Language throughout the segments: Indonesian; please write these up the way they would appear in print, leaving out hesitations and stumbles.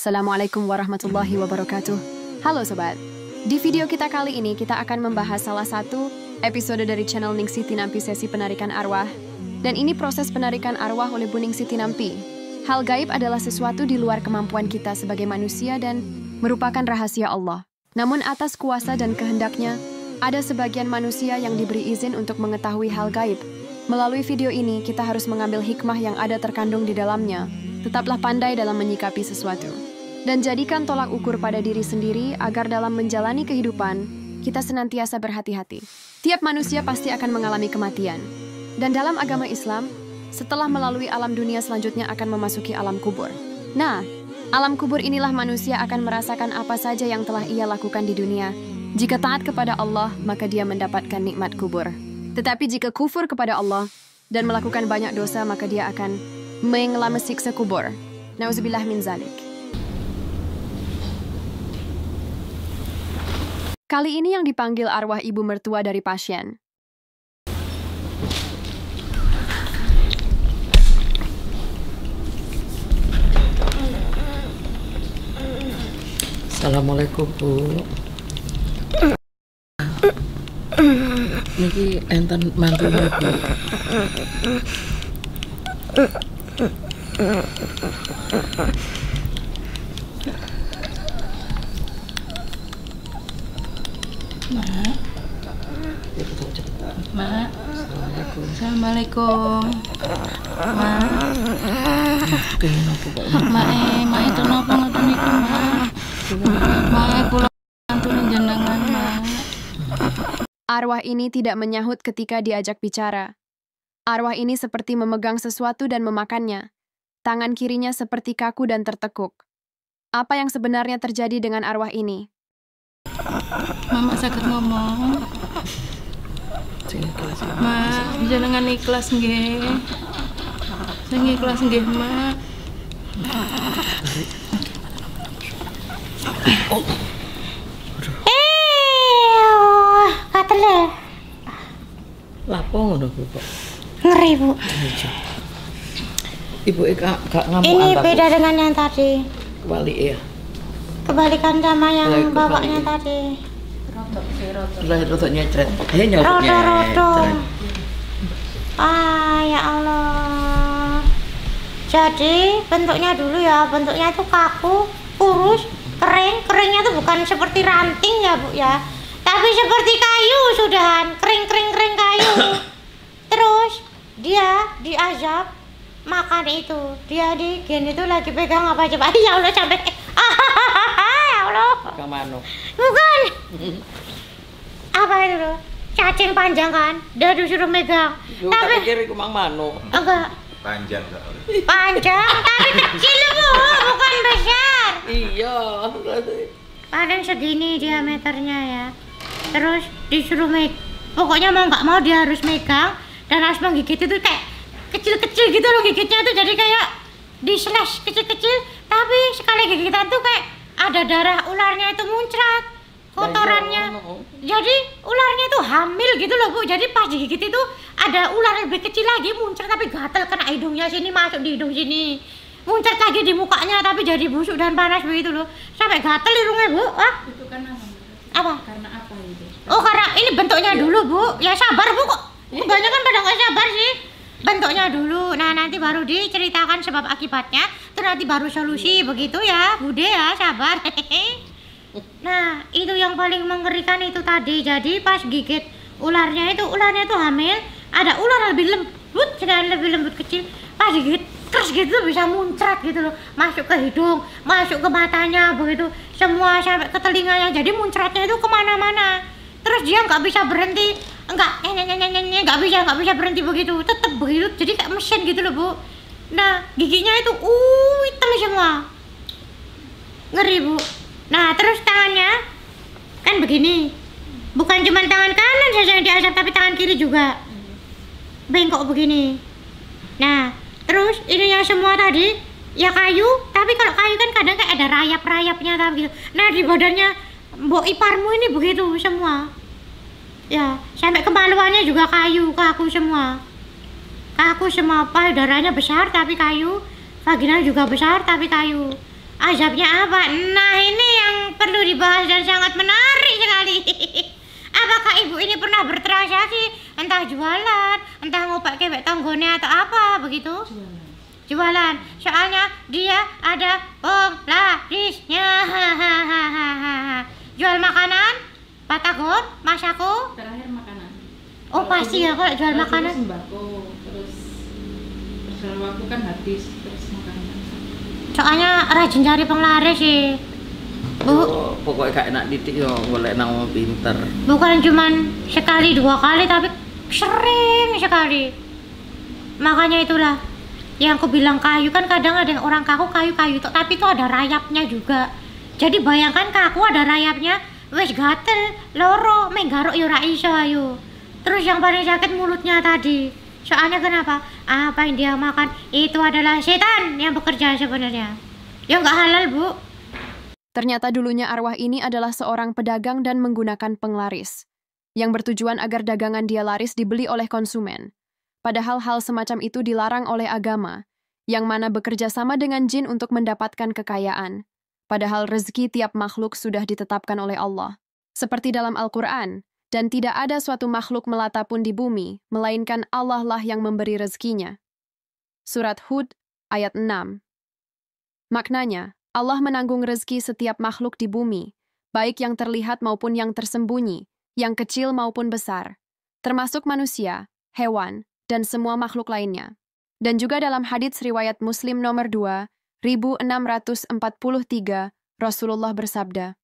Assalamualaikum warahmatullahi wabarakatuh. Halo sobat, di video kita kali ini kita akan membahas salah satu episode dari channel Ningsih Tinampi sesi penarikan arwah. Dan ini proses penarikan arwah oleh Bu Ningsih Tinampi. Hal gaib adalah sesuatu di luar kemampuan kita sebagai manusia dan merupakan rahasia Allah. Namun atas kuasa dan kehendaknya, ada sebagian manusia yang diberi izin untuk mengetahui hal gaib. Melalui video ini, kita harus mengambil hikmah yang ada terkandung di dalamnya. Tetaplah pandai dalam menyikapi sesuatu. Dan jadikan tolak ukur pada diri sendiri agar dalam menjalani kehidupan, kita senantiasa berhati-hati. Tiap manusia pasti akan mengalami kematian. Dan dalam agama Islam, setelah melalui alam dunia selanjutnya akan memasuki alam kubur. Nah, alam kubur inilah manusia akan merasakan apa saja yang telah ia lakukan di dunia. Jika taat kepada Allah, maka dia mendapatkan nikmat kubur. Tetapi jika kufur kepada Allah dan melakukan banyak dosa, maka dia akan mengalami siksa kubur. Nauzubillah min zalik. Kali ini yang dipanggil arwah ibu mertua dari pasien. Assalamualaikum Bu. Niki enten mantune Bu. Mak. Assalamualaikum. Mak. Mak itu napa ngoten niku, Mak? Mak kula antune jenengan, Mak. Arwah ini tidak menyahut ketika diajak bicara. Arwah ini seperti memegang sesuatu dan memakannya. Tangan kirinya seperti kaku dan tertekuk. Apa yang sebenarnya terjadi dengan arwah ini? Mama sakit ngomong. Mak, jenengan ikhlas nggih. Sing ikhlas nggih, Mak. Katele. Lapo ngono Bu kok? Ngeri, Bu. Ibu gak ngamuk Ini antaku. beda dengan yang tadi. Kebalik ya. Kebalikan sama yang Kebalik. bapaknya tadi. Rotok nyecret. Nyocok Rodo-rodo. nyecret. Ya Allah. Jadi bentuknya dulu ya, bentuknya itu kaku, kurus, kering. Keringnya itu bukan seperti ranting ya Bu ya, tapi seperti kayu sudahan, kering kayu. Terus dia diazab makan itu, dia di gen itu lagi pegang apa coba? Ya Allah sampai ya Allah. Kang Mano. Bukan. Apa itu loh? Cacing panjang kan? Dia disuruh megang. Yo tak pikir iku Mang Mano. Enggak. Panjang tak? Panjang tapi kecil Bu, bukan besar. Iya. Paling segini diameternya ya. Terus disuruh pokoknya mau nggak mau dia harus megang dan harus menggigit itu kayak kecil-kecil gitu loh gigitnya tuh, jadi kayak di slash kecil-kecil, tapi sekali gigitan tuh kayak ada darah ularnya itu muncrat, kotorannya. Jadi ularnya itu hamil gitu loh Bu, jadi pas digigit itu ada ular lebih kecil lagi muncrat tapi gatel kena hidungnya sini, masuk di hidung sini, muncrat lagi di mukanya tapi jadi busuk dan panas begitu loh, sampai gatel hidungnya Bu. Itu kan Apa? karena apa itu? Oh karena ini bentuknya dulu Bu, ya sabar Bu kok. Kebanyakan pada nggak sabar sih. Bentuknya dulu, nah nanti baru diceritakan sebab akibatnya, terus nanti baru solusi begitu ya, Bude ya, sabar. Nah itu yang paling mengerikan itu tadi. Jadi pas gigit ularnya itu hamil, ada ular lebih lembut, sedang lebih lembut kecil. Pas gigit keras gitu bisa muncrat gitu loh, masuk ke hidung, masuk ke matanya begitu, semua sampai ke telinganya. Jadi muncratnya itu kemana-mana. Terus dia nggak bisa berhenti, nggak bisa berhenti begitu, tetap begitu. Jadi kayak mesin gitu loh Bu. Nah giginya itu hitam semua, ngeri Bu. Nah terus tangannya kan begini, bukan cuma tangan kanan saja yang diazab tapi tangan kiri juga bengkok begini. Nah terus ininya semua tadi ya kayu, tapi kalau kayu kan kadang kayak ada rayap-rayapnya tapi gitu. Nah di badannya mbok iparmu ini begitu semua. Ya, sampai kemaluannya juga kayu, kaku semua. Kaku semua, payudaranya besar tapi kayu, vagina juga besar tapi kayu. Azabnya apa? Nah, ini yang perlu dibahas dan sangat menarik sekali. Apakah ibu ini pernah bertransaksi, entah jualan, entah ngopek kewek tanggone atau apa begitu? Jualan. Soalnya dia ada penglarisnya. Jual makanan, batagor, masako. Terakhir makanan. Oh, pasti ya kalau jual Kalau makanan. dulu sembako, terus dalam waktu kan habis, terus makanan. Soalnya rajin cari penglaris sih. Bu, Oh, pokoknya gak enak didik yo golek nang wong pinter. bukan cuman sekali 2 kali tapi sering sekali. Makanya itulah yang aku bilang kayu kan kadang ada yang orang kaku kayu-kayu tapi itu ada rayapnya juga. Jadi bayangkan kaku ada rayapnya, wes gatel, loro, menggaruk yo ra iso ayo. Terus yang paling sakit mulutnya tadi. Soalnya kenapa? Apa yang dia makan itu adalah setan yang bekerja sebenarnya. Ya nggak halal, Bu. Ternyata dulunya arwah ini adalah seorang pedagang dan menggunakan penglaris, yang bertujuan agar dagangan dia laris dibeli oleh konsumen. Padahal hal semacam itu dilarang oleh agama, yang mana bekerja sama dengan jin untuk mendapatkan kekayaan. Padahal rezeki tiap makhluk sudah ditetapkan oleh Allah. Seperti dalam Al-Quran, dan tidak ada suatu makhluk melata pun di bumi, melainkan Allah lah yang memberi rezekinya. Surat Hud, ayat 6. Maknanya, Allah menanggung rezeki setiap makhluk di bumi, baik yang terlihat maupun yang tersembunyi, yang kecil maupun besar, termasuk manusia, hewan, dan semua makhluk lainnya. Dan juga dalam hadits riwayat Muslim nomor 2, 1643, Rasulullah bersabda,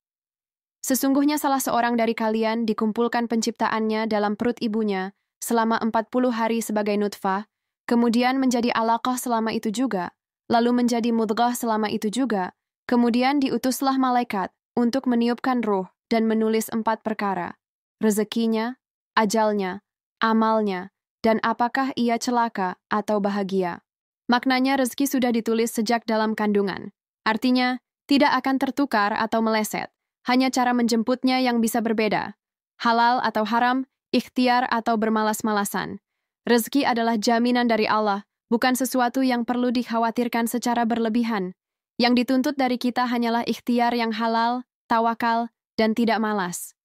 "Sesungguhnya salah seorang dari kalian dikumpulkan penciptaannya dalam perut ibunya selama 40 hari sebagai nutfah, kemudian menjadi alaqah selama itu juga, lalu menjadi mudghah selama itu juga, kemudian diutuslah malaikat untuk meniupkan ruh dan menulis 4 perkara, rezekinya, ajalnya, amalnya, dan apakah ia celaka atau bahagia." Maknanya rezeki sudah ditulis sejak dalam kandungan. Artinya, tidak akan tertukar atau meleset. Hanya cara menjemputnya yang bisa berbeda. Halal atau haram, ikhtiar atau bermalas-malasan. Rezeki adalah jaminan dari Allah, bukan sesuatu yang perlu dikhawatirkan secara berlebihan. Yang dituntut dari kita hanyalah ikhtiar yang halal, tawakal, dan tidak malas.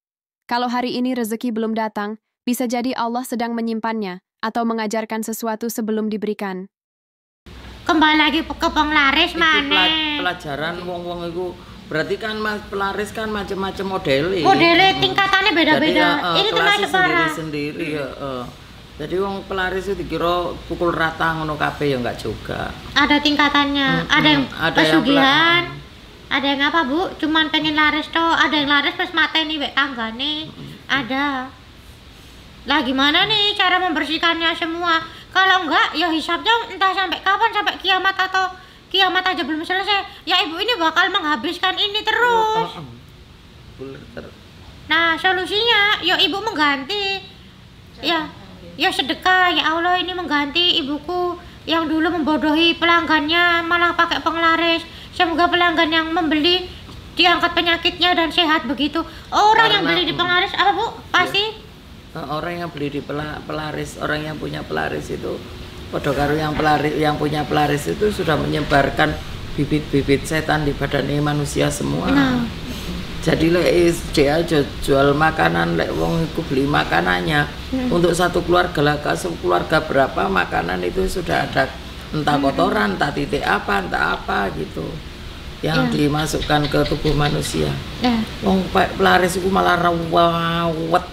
Kalau hari ini rezeki belum datang, bisa jadi Allah sedang menyimpannya atau mengajarkan sesuatu sebelum diberikan. Kembali lagi ke penglaris Iki mana? pelajaran wong-wong iku berarti kan mas pelaris kan macam-macam modelnya. Modelnya tingkatannya beda-beda. Ini termasuk parah. sendiri-sendiri ya. Jadi wong pelaris itu dikira pukul rata ngono kabeh ya enggak juga. Ada tingkatannya. Ada yang ada yang pesugihan. Ada yang apa, Bu? Cuman pengen laris toh. Ada yang laris pas mateni wek tanggane. Ada. Lah gimana nih cara membersihkannya semua? Kalau enggak, ya hisapnya entah sampai kapan, sampai kiamat atau kiamat aja belum selesai. Ya ibu ini bakal menghabiskan ini terus. Nah solusinya, ya ibu mengganti. Ya sedekah. Ya Allah, ini mengganti ibuku yang dulu membodohi pelanggannya malah pakai penglaris. Semoga pelanggan yang membeli diangkat penyakitnya dan sehat begitu. Orang yang beli di penglaris apa, Bu? Pasti orang yang beli di pelaris, orang yang punya pelaris itu padha karo yang punya pelaris itu sudah menyebarkan bibit-bibit setan di badan manusia semua. Nah. Jadi lek dia jual makanan, lek wong iku beli makanannya untuk satu keluarga lah, keluarga berapa makanan itu sudah ada entah kotoran, entah titik apa, entah apa gitu yang dimasukkan ke tubuh manusia. Wong pelaris itu malah rawat.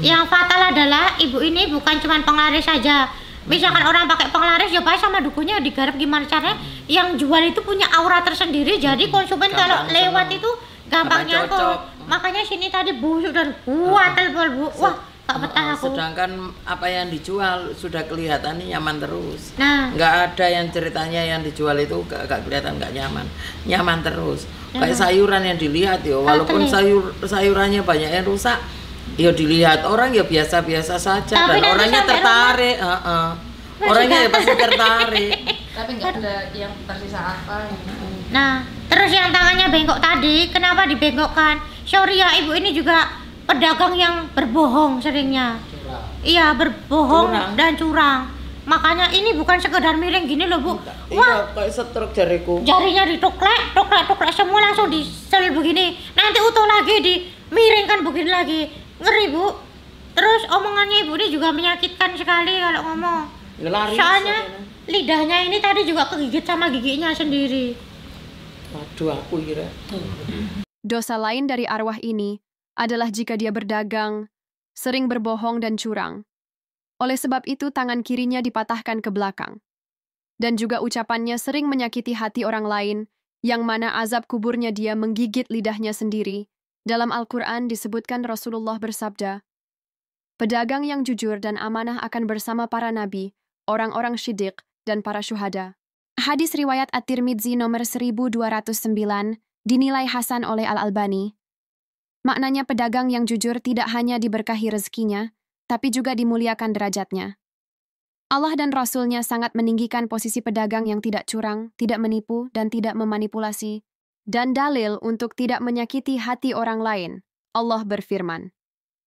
Yang fatal adalah ibu ini bukan cuma penglaris saja. Misalkan orang pakai penglaris ya pasti sama dukunya digarap gimana caranya. Yang jual itu punya aura tersendiri, jadi konsumen kalau lewat itu gampang nyangkut. Makanya sini tadi busuk dan kuatel Bu. Wah, tak betah aku. Sedangkan apa yang dijual sudah kelihatan nyaman terus. Nah, nggak ada yang ceritanya yang dijual itu gak kelihatan nggak nyaman terus. Kayak sayuran yang dilihat ya, walaupun sayurannya banyak yang rusak, ya dilihat orang ya biasa-biasa saja. Tapi dan orangnya tertarik. Orangnya ya pasti tertarik. Tapi nggak ada yang tersisa apa. nah, terus yang tangannya bengkok tadi, kenapa dibengkokkan? Sorry ya, ibu ini juga pedagang yang berbohong seringnya. Iya, berbohong Curang. dan curang. Makanya ini bukan sekedar miring gini loh, Bu. Iya, kayak setruk jariku. Jarinya dituklek, tuklek semua langsung disel begini. Nanti utuh lagi, dimiringkan begini lagi. Ngeri, Bu. Terus omongannya Ibu ini juga menyakitkan sekali kalau ngomong. Lari Soalnya lidahnya ini tadi juga kegigit sama giginya sendiri. Waduh, aku kira. Dosa lain dari arwah ini adalah jika dia berdagang, sering berbohong dan curang. Oleh sebab itu tangan kirinya dipatahkan ke belakang. Dan juga ucapannya sering menyakiti hati orang lain, yang mana azab kuburnya dia menggigit lidahnya sendiri. Dalam Al-Quran disebutkan Rasulullah bersabda, pedagang yang jujur dan amanah akan bersama para nabi, orang-orang syidik, dan para syuhada. Hadis riwayat At-Tirmidzi nomor 1209 dinilai hasan oleh Al-Albani. Maknanya pedagang yang jujur tidak hanya diberkahi rezekinya, tapi juga dimuliakan derajatnya. Allah dan Rasul-Nya sangat meninggikan posisi pedagang yang tidak curang, tidak menipu, dan tidak memanipulasi. Dan dalil untuk tidak menyakiti hati orang lain, Allah berfirman,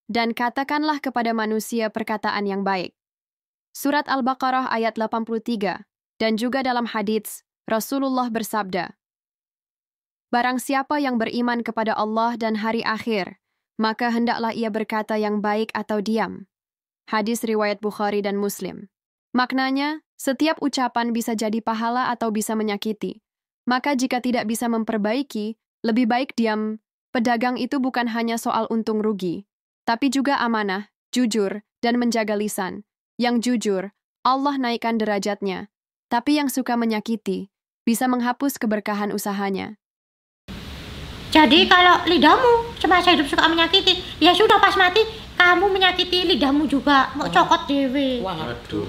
dan katakanlah kepada manusia perkataan yang baik. Surat Al-Baqarah ayat 83. Dan juga dalam hadits, Rasulullah bersabda, barang siapa yang beriman kepada Allah dan hari akhir, maka hendaklah ia berkata yang baik atau diam. Hadis riwayat Bukhari dan Muslim. Maknanya, setiap ucapan bisa jadi pahala atau bisa menyakiti. Maka jika tidak bisa memperbaiki, lebih baik diam. Pedagang itu bukan hanya soal untung rugi, tapi juga amanah, jujur, dan menjaga lisan. Yang jujur, Allah naikkan derajatnya. Tapi yang suka menyakiti, bisa menghapus keberkahan usahanya. Jadi kalau lidahmu semasa hidup suka menyakiti, ya sudah pas mati, kamu menyakiti lidahmu juga. Mau cokot dewe. Waduh.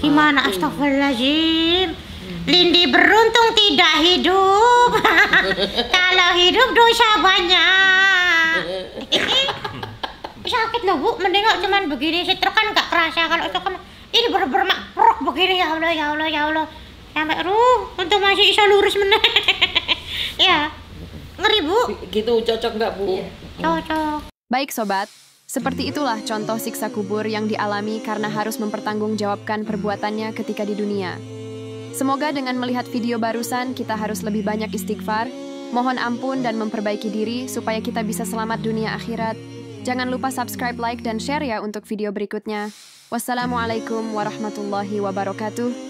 Gimana, astagfirullahaladzim. Lindi beruntung tidak hidup. Kalau hidup dosa banyak. Sakit loh, Bu. Mending cuman begini, setruk kan gak kerasa. Kalau itu kan ini bener-bener prok begini, ya Allah, ya Allah, ya Allah. Sampai untuk masih bisa lurus meneh. Ya. Ngeri, Bu. Gitu cocok nggak, Bu? Cocok. Baik sobat, seperti itulah contoh siksa kubur yang dialami karena harus mempertanggungjawabkan perbuatannya ketika di dunia. Semoga dengan melihat video barusan kita harus lebih banyak istighfar, mohon ampun dan memperbaiki diri supaya kita bisa selamat dunia akhirat. Jangan lupa subscribe, like, dan share ya untuk video berikutnya. Wassalamualaikum warahmatullahi wabarakatuh.